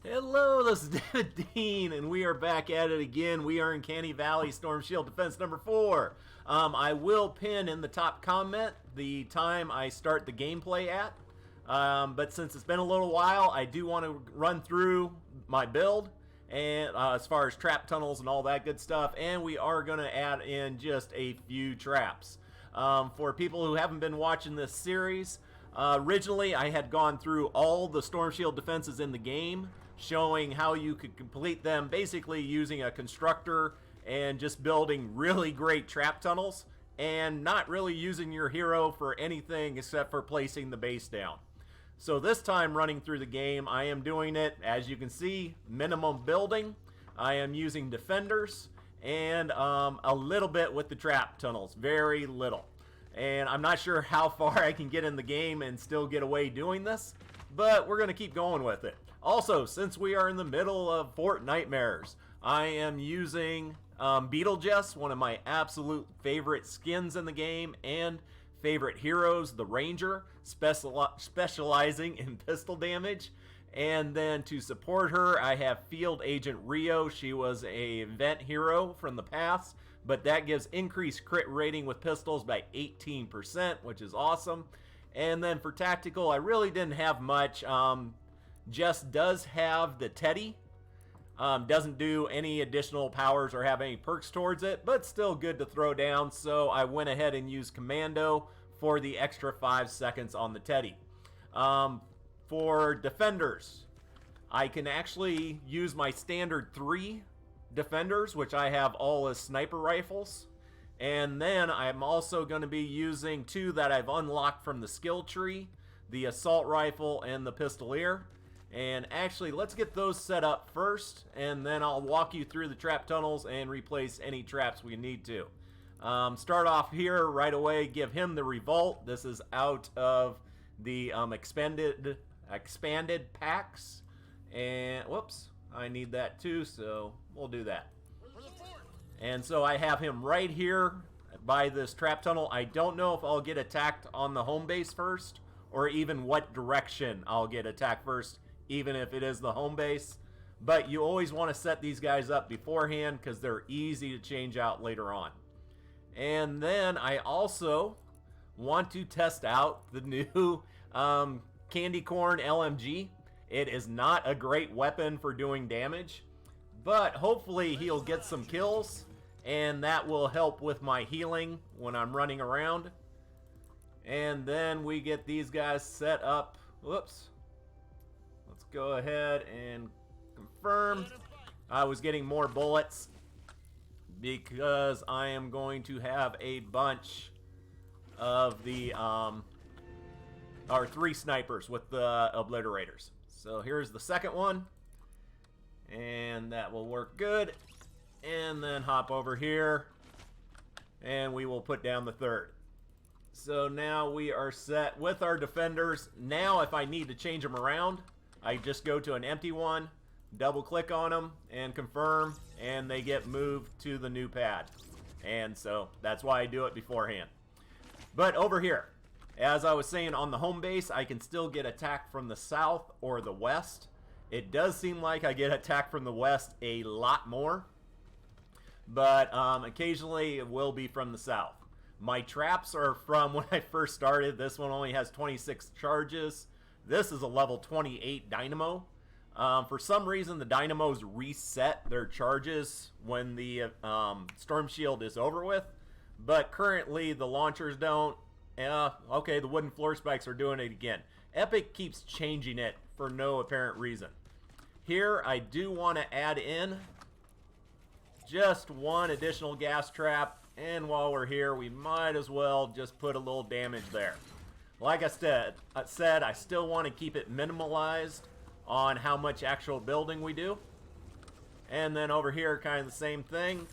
Hello, this is David Dean, and we are back at it again. We are in Canny Valley Storm Shield Defense number 4. I will pin in the top comment the time I start the gameplay at. But since it's been a little while, I do want to run through my build, and as far as trap tunnels and all that good stuff, and we are going to add in just a few traps. For people who haven't been watching this series, originally I had gone through all the Storm Shield defenses in the game, showing how you could complete them basically using a constructor and just building really great trap tunnels and not really using your hero for anything except for placing the base down. So this time running through the game, I am doing it, as you can see, minimum building. I am using defenders and a little bit with the trap tunnels, very little. And I'm not sure how far I can get in the game and still get away doing this, but we're going to keep going with it. Also, since we are in the middle of Fortnitemares, I am using BeetleJess, one of my absolute favorite skins in the game, and favorite heroes, the Ranger, specializing in pistol damage. And then to support her, I have Field Agent Rio. She was a vent hero from the past, but that gives increased crit rating with pistols by 18%, which is awesome. And then for tactical, I really didn't have much. Jess does have the Teddy. Doesn't do any additional powers or have any perks towards it, but still good to throw down, so I went ahead and used Commando for the extra 5 seconds on the Teddy. For defenders, I can actually use my standard 3 defenders, which I have all as sniper rifles. And then I'm also going to be using 2 that I've unlocked from the skill tree, the assault rifle and the pistolier. And actually, let's get those set up first, and then I'll walk you through the trap tunnels and replace any traps we need to. Start off here right away, give him the Revolt. This is out of the expanded packs. And, whoops, I need that too, so we'll do that. And so I have him right here by this trap tunnel. I don't know if I'll get attacked on the home base first, or even what direction I'll get attacked first, even if it is the home base. But you always want to set these guys up beforehand because they're easy to change out later on. And then I also want to test out the new Candy Corn LMG. It is not a great weapon for doing damage, but hopefully he'll get some kills, and that will help with my healing when I'm running around. And then we get these guys set up. Whoops. Let's go ahead and confirm. I was getting more bullets because I am going to have a bunch of the or 3 snipers with the obliterators. So here's the second one, and that will work good. And then hop over here, and we will put down the third. So now we are set with our defenders. Now if I need to change them around, I just go to an empty one, double click on them, and confirm, and they get moved to the new pad. And so that's why I do it beforehand. But over here, as I was saying, on the home base, I can still get attacked from the south or the west. It does seem like I get attacked from the west a lot more, but occasionally it will be from the south. My traps are from when I first started. This one only has 26 charges. This is a level 28 dynamo. For some reason, the dynamos reset their charges when the storm shield is over with, but currently the launchers don't. Okay, the wooden floor spikes are doing it again. Epic keeps changing it for no apparent reason. Here, I do want to add in just 1 additional gas trap, and while we're here, we might as well just put a little damage there. Like I said, I still want to keep it minimalized on how much actual building we do. And then over here, kind of the same thing.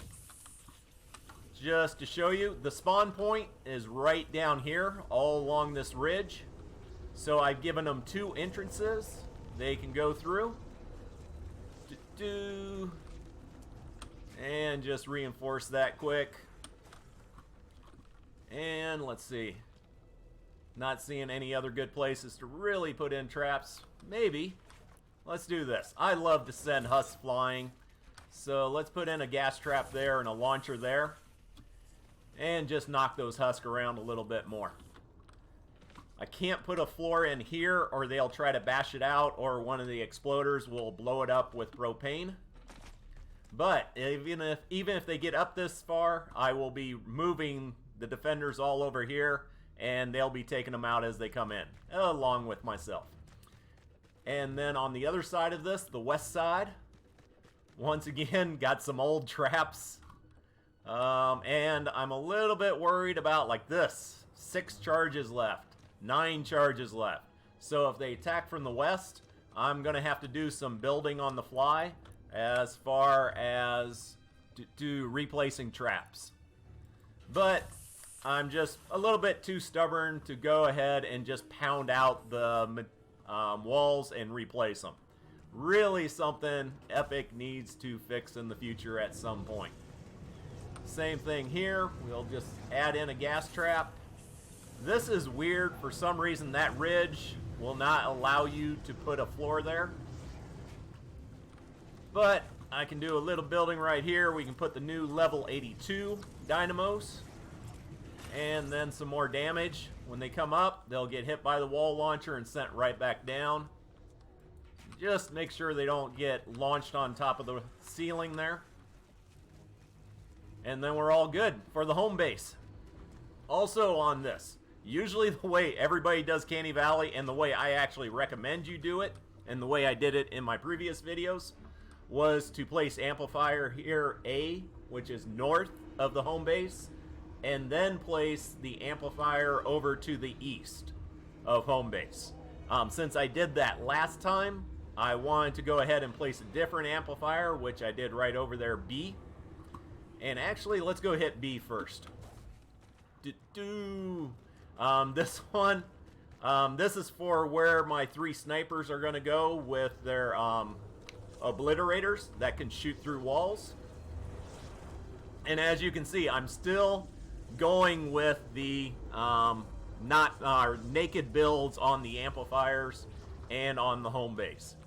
Just to show you, the spawn point is right down here, all along this ridge. So I've given them 2 entrances they can go through. And just reinforce that quick. And let's see. Not seeing any other good places to really put in traps. Maybe. let's do this. I love to send husks flying. So let's put in a gas trap there and a launcher there. And just knock those husks around a little bit more. I can't put a floor in here or they'll try to bash it out or one of the exploders will blow it up with propane. But even if they get up this far, I will be moving the defenders all over here and they'll be taking them out as they come in, along with myself. And then on the other side of this, the west side, once again, got some old traps. And I'm a little bit worried about like this. 6 charges left. 9 charges left. So if they attack from the west, I'm going to have to do some building on the fly as far as to replacing traps. But I'm just a little bit too stubborn to go ahead and just pound out the walls and replace them. Really something Epic needs to fix in the future at some point. Same thing here. We'll just add in a gas trap. This is weird. For some reason, that ridge will not allow you to put a floor there. But I can do a little building right here. We can put the new level 82 dynamos. And then some more damage. When they come up, they'll get hit by the wall launcher and sent right back down. Just make sure they don't get launched on top of the ceiling there. And then we're all good for the home base. Also on this, usually the way everybody does Canny Valley and the way I actually recommend you do it, and the way I did it in my previous videos, was to place Amplifier here A, which is north of the home base, and then place the Amplifier over to the east of home base. Since I did that last time, I wanted to go ahead and place a different Amplifier, which I did right over there, B. And actually, let's go hit B first. This one, this is for where my 3 snipers are going to go with their obliterators that can shoot through walls. And as you can see, I'm still going with the naked builds on the amplifiers and on the home base.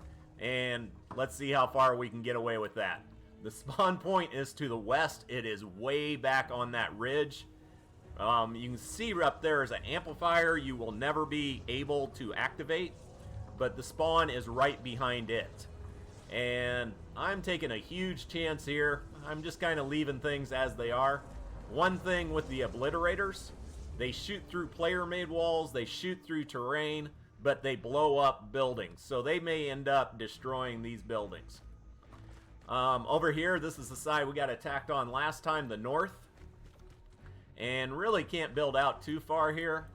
And let's see how far we can get away with that. The spawn point is to the west. It is way back on that ridge. You can see up there is an amplifier you will never be able to activate, but the spawn is right behind it. And I'm taking a huge chance here. I'm just kind of leaving things as they are. One thing with the obliterators, they shoot through player-made walls, they shoot through terrain, but they blow up buildings. So they may end up destroying these buildings. Over here, this is the side we got attacked on last time, the north. And really can't build out too far here,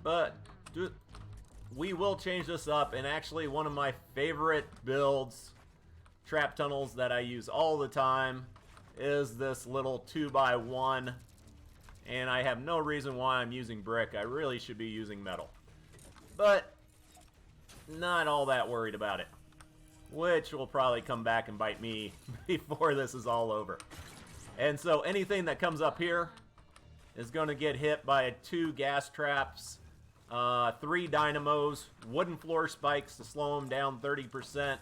but we will change this up. And actually, one of my favorite builds, trap tunnels that I use all the time, is this little 2x1. And I have no reason why I'm using brick. I really should be using metal. But not all that worried about it, which will probably come back and bite me before this is all over. And so anything that comes up here is going to get hit by 2 gas traps, 3 dynamos, wooden floor spikes to slow them down 30%,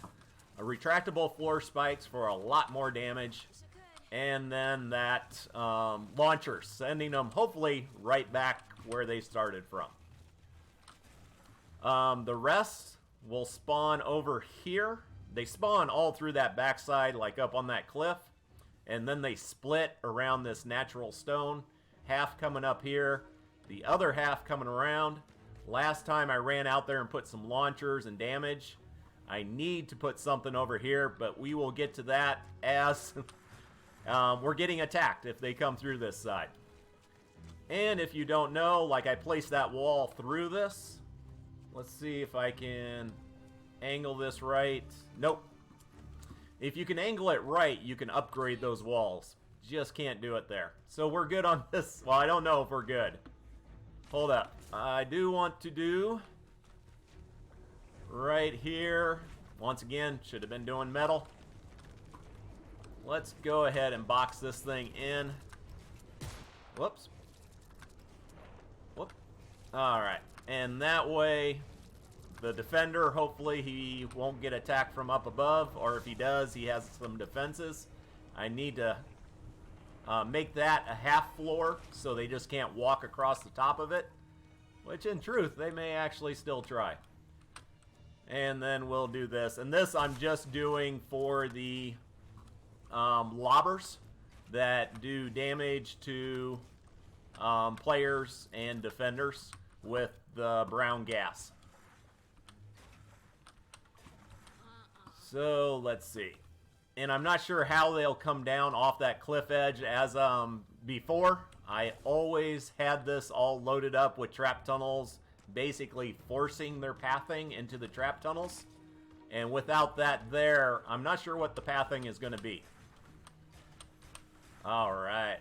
a retractable floor spikes for a lot more damage, and then that launcher, sending them hopefully right back where they started from. The rest will spawn over here. They spawn all through that backside, like up on that cliff, and then they split around this natural stone. Half coming up here, the other half coming around. Last time I ran out there and put some launchers and damage. I need to put something over here, but we will get to that as we're getting attacked if they come through this side. And if you don't know, like I placed that wall through this. Let's see if I can angle this right. Nope. If you can angle it right, you can upgrade those walls. Just can't do it there. So we're good on this. Well, I don't know if we're good. Hold up. I do want to do right here. Once again, should have been doing metal. Let's go ahead and box this thing in. Whoops. Whoop. All right. And that way, the defender, hopefully he won't get attacked from up above, or if he does, he has some defenses. I need to make that a half floor so they just can't walk across the top of it, which in truth, they may actually still try. And then we'll do this. And this I'm just doing for the lobbers that do damage to players and defenders with the brown gas. So let's see. And I'm not sure how they'll come down off that cliff edge as before. I always had this all loaded up with trap tunnels, basically forcing their pathing into the trap tunnels. And without that there, I'm not sure what the pathing is going to be. Alright.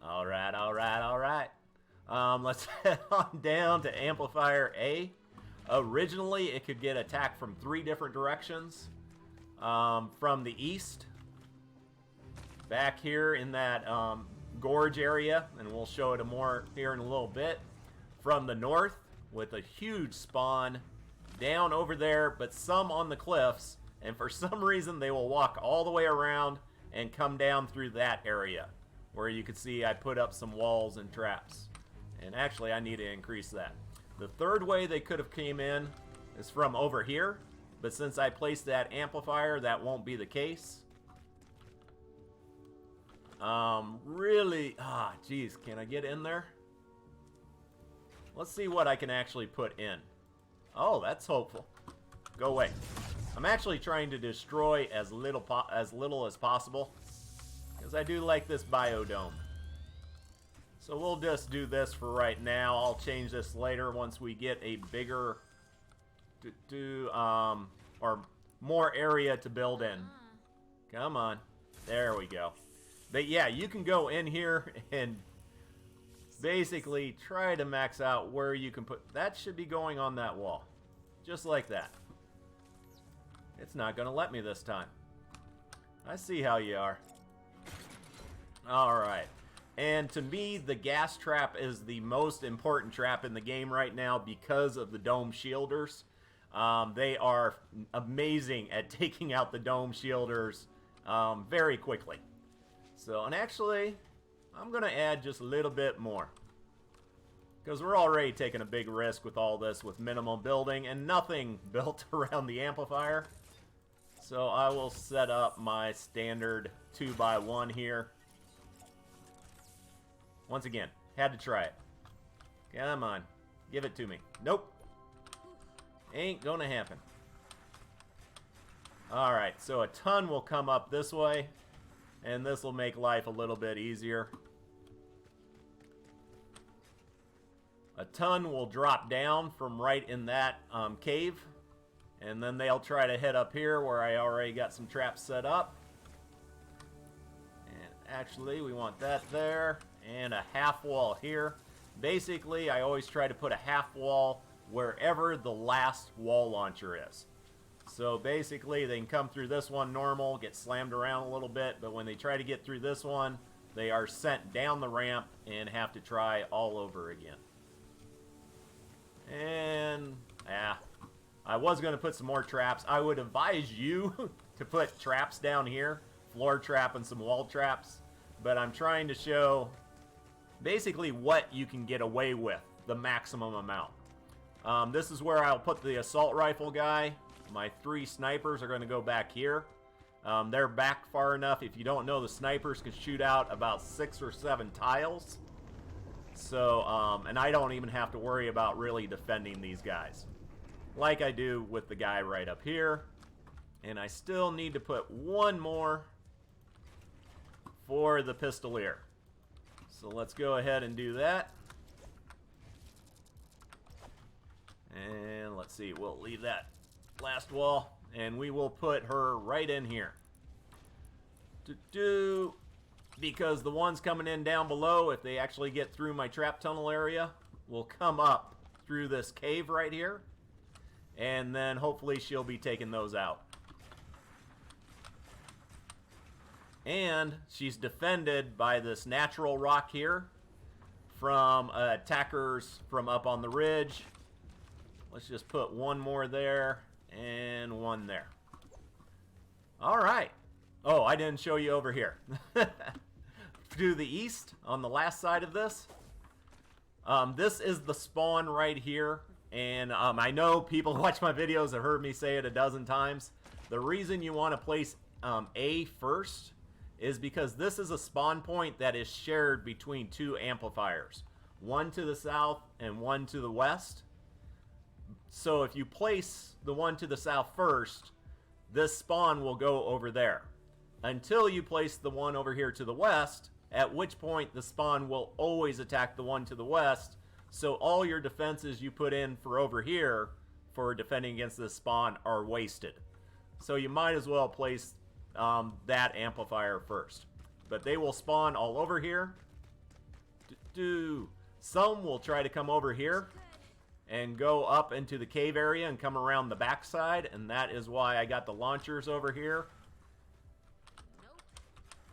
Alright. Let's head on down to Amplifier A. Originally, it could get attacked from 3 different directions. From the east, back here in that gorge area, and we'll show it more here in a little bit. From the north, with a huge spawn down over there, but some on the cliffs, and for some reason they will walk all the way around and come down through that area, where you can see I put up some walls and traps. And actually, I need to increase that. The third way they could have came in is from over here, but since I placed that amplifier, that won't be the case. Geez, can I get in there? Let's see what I can actually put in. Oh, that's hopeful. Go away. I'm actually trying to destroy as little as possible, because I do like this biodome. So we'll just do this for right now. I'll change this later once we get a bigger or more area to build in. Come on. There we go. But yeah, you can go in here and basically try to max out where you can put. That should be going on that wall. Just like that. It's not going to let me this time. I see how you are. Alright. And to me, the gas trap is the most important trap in the game right now because of the dome shielders. They are amazing at taking out the dome shielders very quickly. So, and actually, I'm going to add just a little bit more, because we're already taking a big risk with all this with minimum building and nothing built around the amplifier. So I will set up my standard 2x1 here. Once again, had to try it. Come on, give it to me. Nope. Ain't gonna happen. Alright, so a ton will come up this way, and this will make life a little bit easier. A ton will drop down from right in that cave, and then they'll try to head up here where I already got some traps set up. And actually, we want that there, and a half wall here. Basically, I always try to put a half wall wherever the last wall launcher is. So basically, they can come through this one normal, get slammed around a little bit, but when they try to get through this one, they are sent down the ramp and have to try all over again. And, I was going to put some more traps. I would advise you to put traps down here, floor trap and some wall traps, but I'm trying to show basically what you can get away with, the maximum amount. This is where I'll put the assault rifle guy. My 3 snipers are going to go back here. They're back far enough. If you don't know, the snipers can shoot out about 6 or 7 tiles. So, and I don't even have to worry about really defending these guys, like I do with the guy right up here. And I still need to put one more for the pistolier. So let's go ahead and do that. And let's see, we'll leave that last wall, and we will put her right in here. Because the ones coming in down below, if they actually get through my trap tunnel area, will come up through this cave right here, and then hopefully she'll be taking those out. And she's defended by this natural rock here from attackers from up on the ridge. let's just put one more there and one there. All right. Oh, I didn't show you over here. To the east, on the last side of this, this is the spawn right here. And I know people who watch my videos have heard me say it a dozen times. The reason you want to place A first is because this is a spawn point that is shared between two amplifiers. One to the south and one to the west. So if you place the one to the south first, this spawn will go over there. Until you place the one over here to the west, at which point the spawn will always attack the one to the west. So all your defenses you put in for over here for defending against this spawn are wasted. So you might as well place that amplifier first. But they will spawn all over here. Some will try to come over here and go up into the cave area and come around the backside, and that is why I got the launchers over here.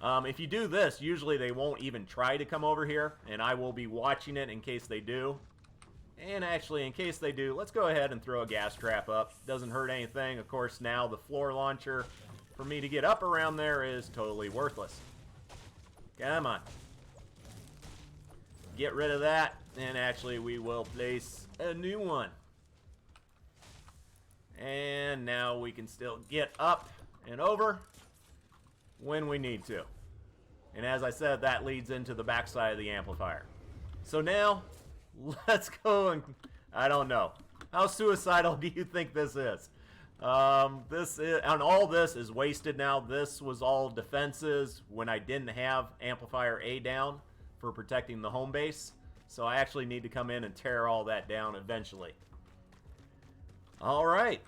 If you do this, usually they won't even try to come over here, and I will be watching it in case they do. And actually, in case they do, let's go ahead and throw a gas trap up. Doesn't hurt anything. Of course, now the floor launcher, for me to get up around there, is totally worthless. Come on. Get rid of that, and actually we will place a new one. And now we can still get up and over when we need to. And as I said, that leads into the backside of the amplifier. So now, let's go and, I don't know. How suicidal do you think this is? And all this is wasted now. This was all defenses when I didn't have amplifier A down for protecting the home base. So I actually need to come in and tear all that down eventually. All right,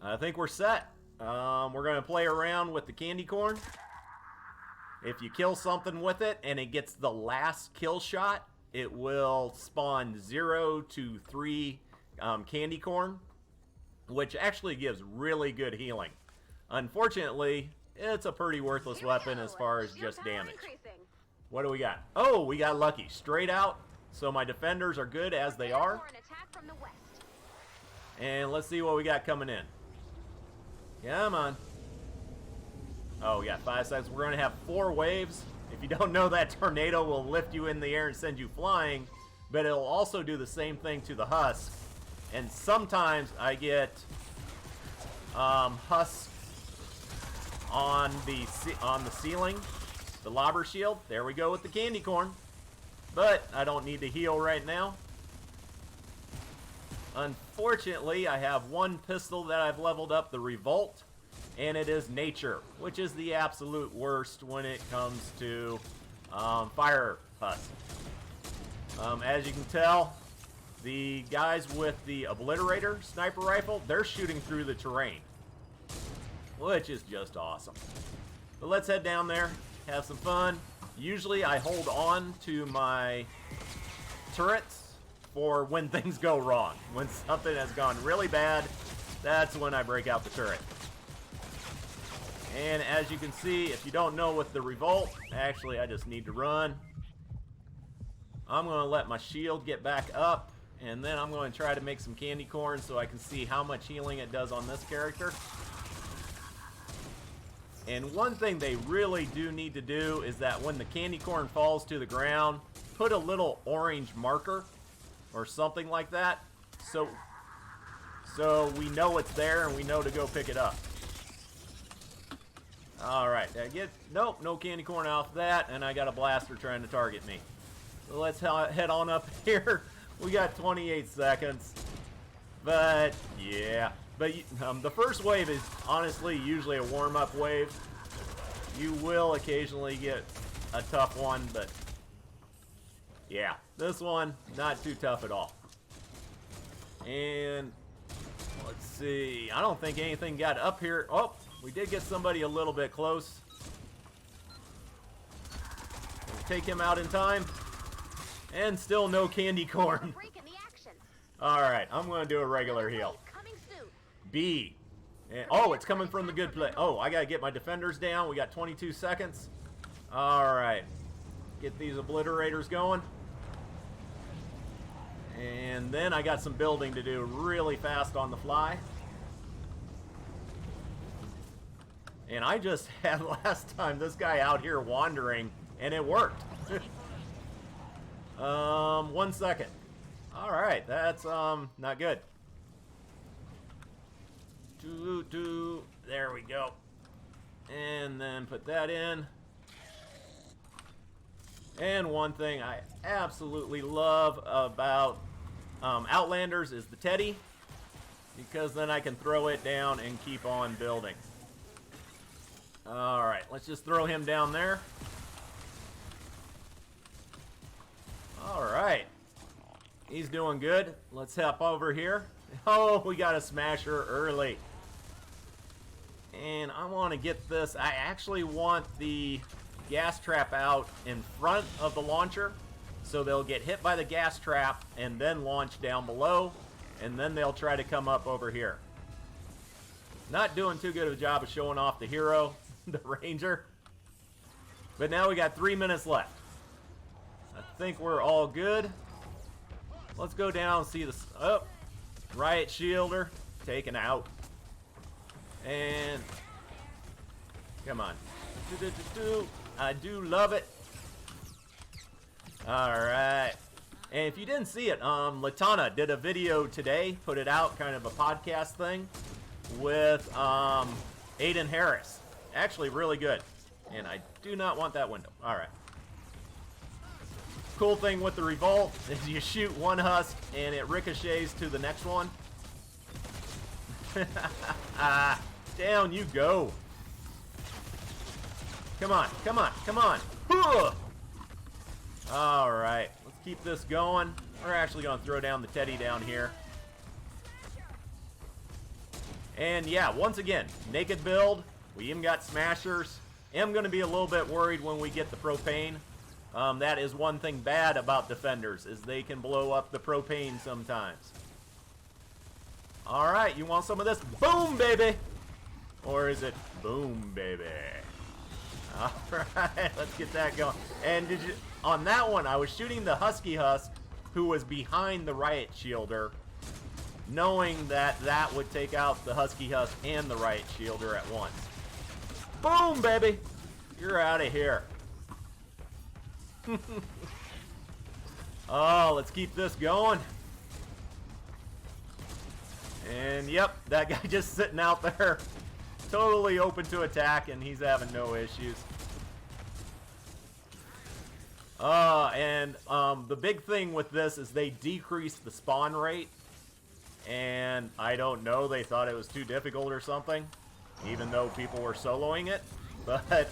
I think we're set. We're going to play around with the candy corn. If you kill something with it and it gets the last kill shot, it will spawn 0 to 3 candy corn, which actually gives really good healing. Unfortunately, it's a pretty worthless weapon as far as just damage. What do we got? Oh, we got lucky. Straight out. So my defenders are good as they are. And let's see what we got coming in. Come on. Oh, we got 5 seconds. We're going to have 4 waves. If you don't know, that tornado will lift you in the air and send you flying, but it'll also do the same thing to the husk. And sometimes I get husks on the ceiling, the lobber shield. There we go with the candy corn. But I don't need to heal right now. Unfortunately, I have one pistol that I've leveled up, the Revolt. And it is nature, which is the absolute worst when it comes to fire husk. As you can tell, the guys with the Obliterator sniper rifle, they're shooting through the terrain, which is just awesome. But let's head down there, have some fun. Usually I hold on to my turrets for when things go wrong. When something has gone really bad, that's when I break out the turret. And as you can see, if you don't know with the Revolt, actually I just need to run. I'm going to let my shield get back up, and then I'm going to try to make some candy corn so I can see how much healing it does on this character. And one thing they really do need to do is that when the candy corn falls to the ground, put a little orange marker or something like that so we know it's there and we know to go pick it up. Alright, nope, no candy corn off that, and I got a blaster trying to target me. So let's head on up here. We got 28 seconds. But, yeah. But the first wave is honestly usually a warm-up wave. You will occasionally get a tough one, but yeah, this one, not too tough at all. And let's see. I don't think anything got up here. Oh! We did get somebody a little bit close. Let's take him out in time. And still no candy corn. Alright, I'm going to do a regular heal. B. And, oh, it's coming from the good play. Oh, I got to get my defenders down. We got 22 seconds. Alright. Get these obliterators going. And then I got some building to do really fast on the fly. And I just had last time this guy out here wandering, and it worked. 1 second. All right, that's not good. There we go. And then put that in. And one thing I absolutely love about Outlanders is the Teddy, because then I can throw it down and keep on building. Alright, let's just throw him down there. Alright. He's doing good. Let's hop over here. Oh, we got a smasher early. And I want to get this. I actually want the gas trap out in front of the launcher, so they'll get hit by the gas trap and then launch down below, and then they'll try to come up over here. Not doing too good of a job of showing off the hero, the Ranger. But now we got 3 minutes left. I think we're all good. Let's go down and see this. Oh, Riot Shielder taken out. And come on. I do love it. Alright. And if you didn't see it, Latana did a video today, put it out, kind of a podcast thing, with Aiden Harris. Actually really good. And I do not want that window. Alright. Cool thing with the Revolt is you shoot one husk and it ricochets to the next one. Down you go. Come on, come on, come on. Alright, let's keep this going. We're actually going to throw down the Teddy down here. And yeah, once again, naked build. We even got smashers. Am going to be a little bit worried when we get the propane. That is one thing bad about defenders, is they can blow up the propane sometimes. Alright, you want some of this? Boom, baby! Or is it boom, baby? Alright, let's get that going. And did you, on that one, I was shooting the Husky Husk, who was behind the Riot Shielder, knowing that that would take out the Husky Husk and the Riot Shielder at once. Boom, baby! You're out of here. Oh, let's keep this going. And yep, that guy just sitting out there, totally open to attack, and he's having no issues. The big thing with this is they decreased the spawn rate, and I don't know, they thought it was too difficult or something, even though people were soloing it. But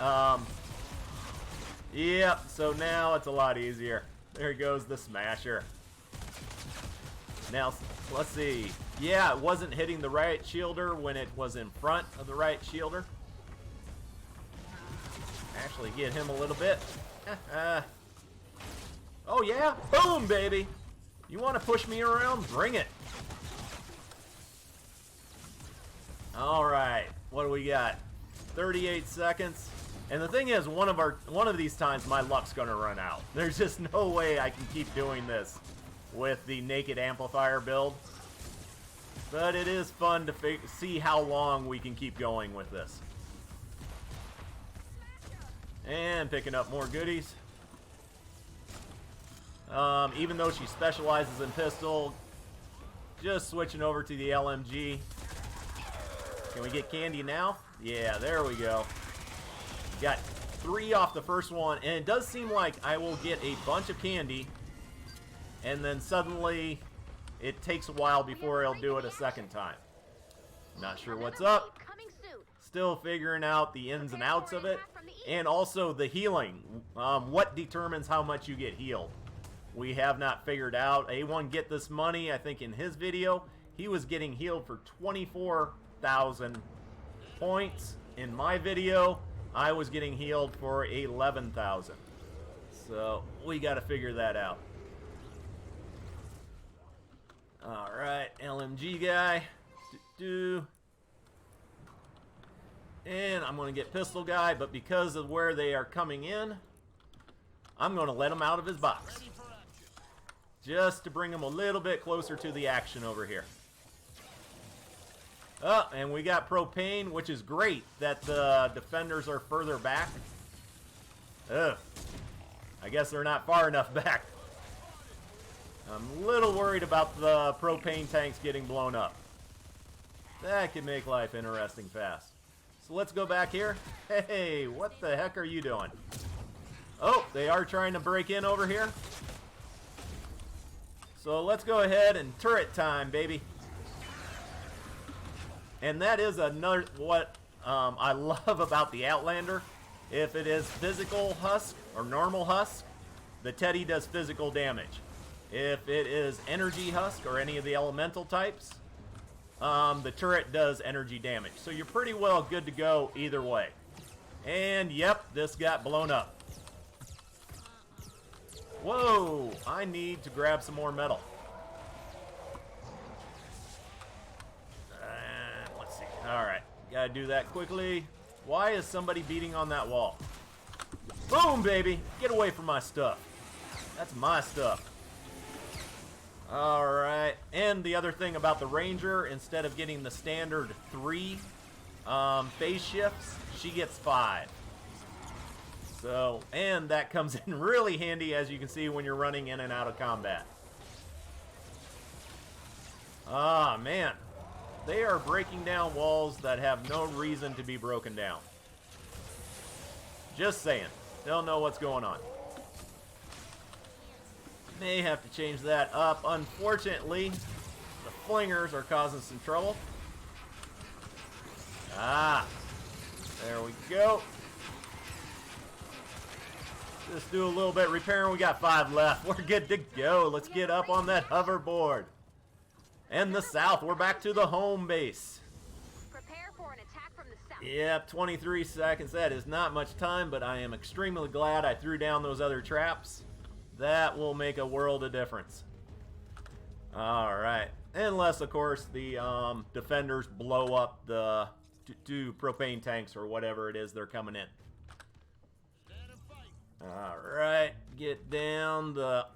yep, so now it's a lot easier. There goes the smasher. Now, let's see. Yeah, it wasn't hitting the Riot Shielder when it was in front of the Riot Shielder. Actually, get him a little bit. Oh, yeah? Boom, baby! You want to push me around? Bring it. Alright, what do we got? 38 seconds. And the thing is, one of these times my luck's gonna run out. There's just no way I can keep doing this with the naked amplifier build. But it is fun to see how long we can keep going with this. And picking up more goodies. Even though she specializes in pistol, just switching over to the LMG. Can we get candy now? Yeah, there we go. Got 3 off the first one, and it does seem like I will get a bunch of candy, and then suddenly it takes a while before I'll do it a second time. Not sure what's up. Still figuring out the ins and outs of it, and also the healing. What determines how much you get healed? We have not figured out. A1 Get This Money, I think in his video, he was getting healed for 24,000 points. In my video, I was getting healed for 11,000. So we got to figure that out. All right, LMG guy. And I'm going to get pistol guy, but because of where they are coming in, I'm going to let him out of his box. just to bring them a little bit closer to the action over here. Oh, and we got propane, which is great that the defenders are further back. Ugh. I guess they're not far enough back. I'm a little worried about the propane tanks getting blown up. That could make life interesting fast. So let's go back here. Hey, what the heck are you doing? Oh, they are trying to break in over here. So let's go ahead and turret time, baby. And that is another what I love about the Outlander. If it is physical husk or normal husk, the Teddy does physical damage. If it is energy husk or any of the elemental types, the turret does energy damage. So you're pretty well good to go either way. And yep, this got blown up. Whoa, I need to grab some more metal. Let's see. Alright, gotta do that quickly. Why is somebody beating on that wall? Boom, baby! Get away from my stuff. That's my stuff. Alright, and the other thing about the Ranger, instead of getting the standard 3 phase shifts, she gets 5. So, and that comes in really handy, as you can see, when you're running in and out of combat. Ah, man. They are breaking down walls that have no reason to be broken down. Just saying. Don't know what's going on. May have to change that up. Unfortunately, the flingers are causing some trouble. Ah, there we go. Just do a little bit of repairing. We got 5 left. We're good to go. Let's get up on that hoverboard. And the south. We're back to the home base. Prepare for an attack from the south. Yep, 23 seconds. That is not much time, but I am extremely glad I threw down those other traps. That will make a world of difference. Alright. Unless, of course, the defenders blow up the 2 propane tanks or whatever it is they're coming in. Alright. Get down the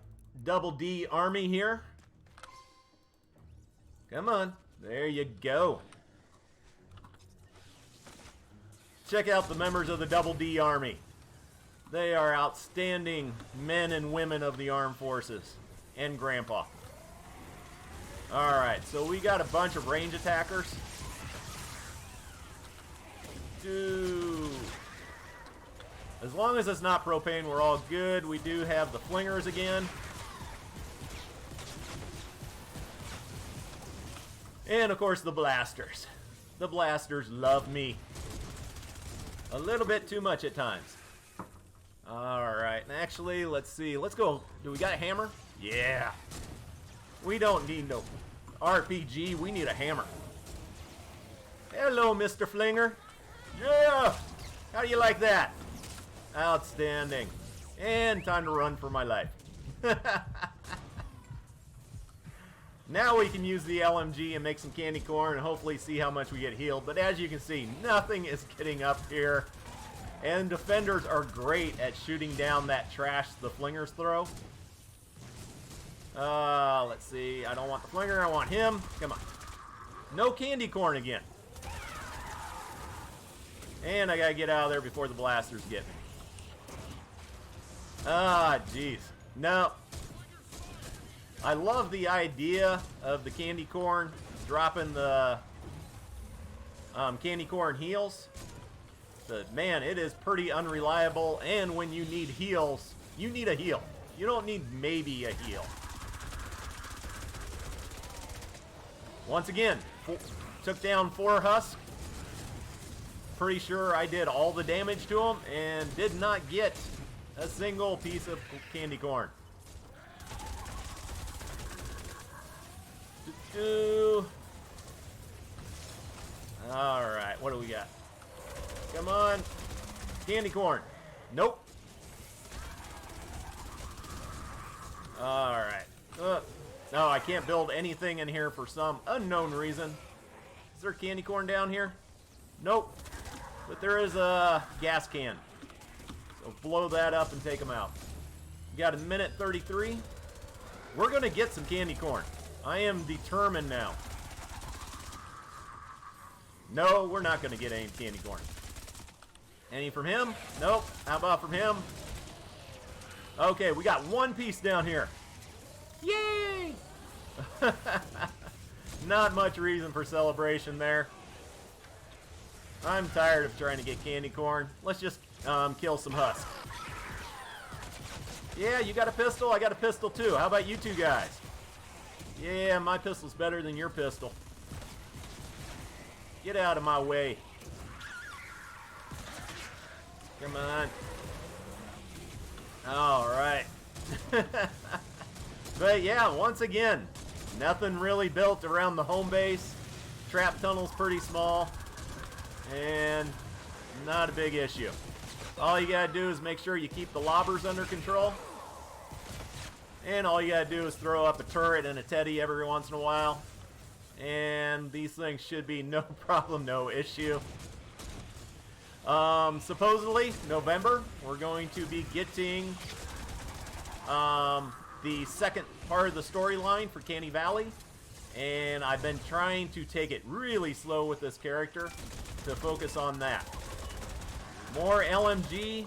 double D army here. Come on. There you go. Check out the members of the double D army. They are outstanding men and women of the armed forces. And Grandpa. Alright, so we got a bunch of range attackers. Dude. As long as it's not propane, we're all good. We do have the flingers again. And, of course, the blasters. The blasters love me. A little bit too much at times. Alright, and actually, let's see. Let's go. Do we got a hammer? Yeah. We don't need no RPG. We need a hammer. Hello, Mr. Flinger. Yeah. How do you like that? Outstanding. And time to run for my life. Now we can use the LMG and make some candy corn and hopefully see how much we get healed. But as you can see, nothing is getting up here. And defenders are great at shooting down that trash the flingers throw. Let's see. I don't want the flinger. I want him. Come on. No candy corn again. And I gotta get out of there before the blasters get me. Ah, jeez. No. I love the idea of the candy corn dropping the candy corn heals. But man, it is pretty unreliable. And when you need heals, you need a heal. You don't need maybe a heal. Once again, took down 4 husks. Pretty sure I did all the damage to them and did not get a single piece of candy corn. Alright, what do we got? Come on. Candy corn. Nope. Alright. No, I can't build anything in here for some unknown reason. Is there candy corn down here? Nope. But there is a gas can. So blow that up and take them out. We got a minute 33. We're going to get some candy corn. I am determined now. No, we're not going to get any candy corn. Any from him? Nope. How about from him? Okay, we got one piece down here. Yay! Not much reason for celebration there. I'm tired of trying to get candy corn. Let's just kill some husks. Yeah, you got a pistol? I got a pistol too. How about you two guys? Yeah, my pistol's better than your pistol. Get out of my way. Come on. Alright. But yeah, once again, nothing really built around the home base. Trap tunnel's pretty small. And not a big issue. All you gotta do is make sure you keep the lobbers under control. And all you gotta do is throw up a turret and a teddy every once in a while. And these things should be no problem, no issue. Supposedly, November, we're going to be getting the second part of the storyline for Canny Valley. And I've been trying to take it really slow with this character to focus on that. More LMG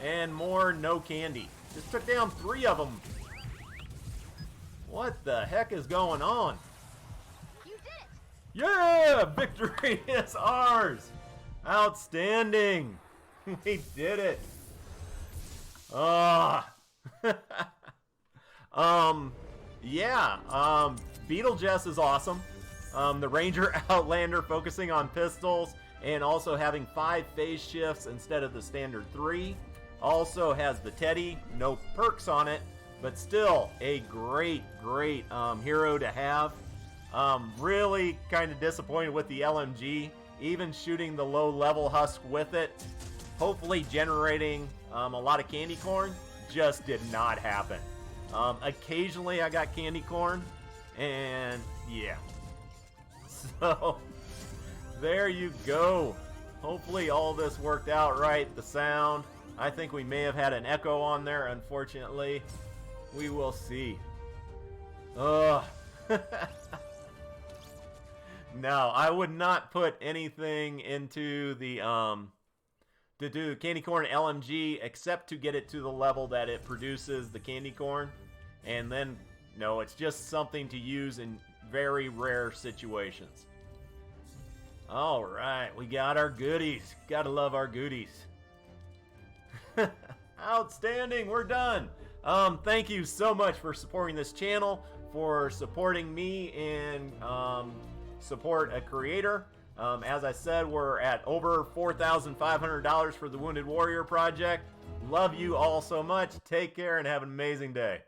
and more no candy. Just took down 3 of them. What the heck is going on? You did it! Yeah! Victory is ours! Outstanding! We did it! BeetleJess is awesome. The Ranger Outlander focusing on pistols and also having 5 phase shifts instead of the standard 3. Also has the Teddy, no perks on it, but still a great hero to have. Really kind of disappointed with the LMG, even shooting the low level husk with it. Hopefully generating a lot of candy corn, just did not happen. Occasionally I got candy corn, and yeah. So, there you go. Hopefully all this worked out right. The sound, I think we may have had an echo on there, unfortunately. We will see. Ugh. No, I would not put anything into the, to do candy corn LMG except to get it to the level that it produces the candy corn. And then, no, it's just something to use in very rare situations. Alright, we got our goodies. Gotta love our goodies. Outstanding, we're done. Thank you so much for supporting this channel, for supporting me and support a creator. As I said, we're at over $4,500 for the Wounded Warrior project. Love you all so much. Take care and have an amazing day.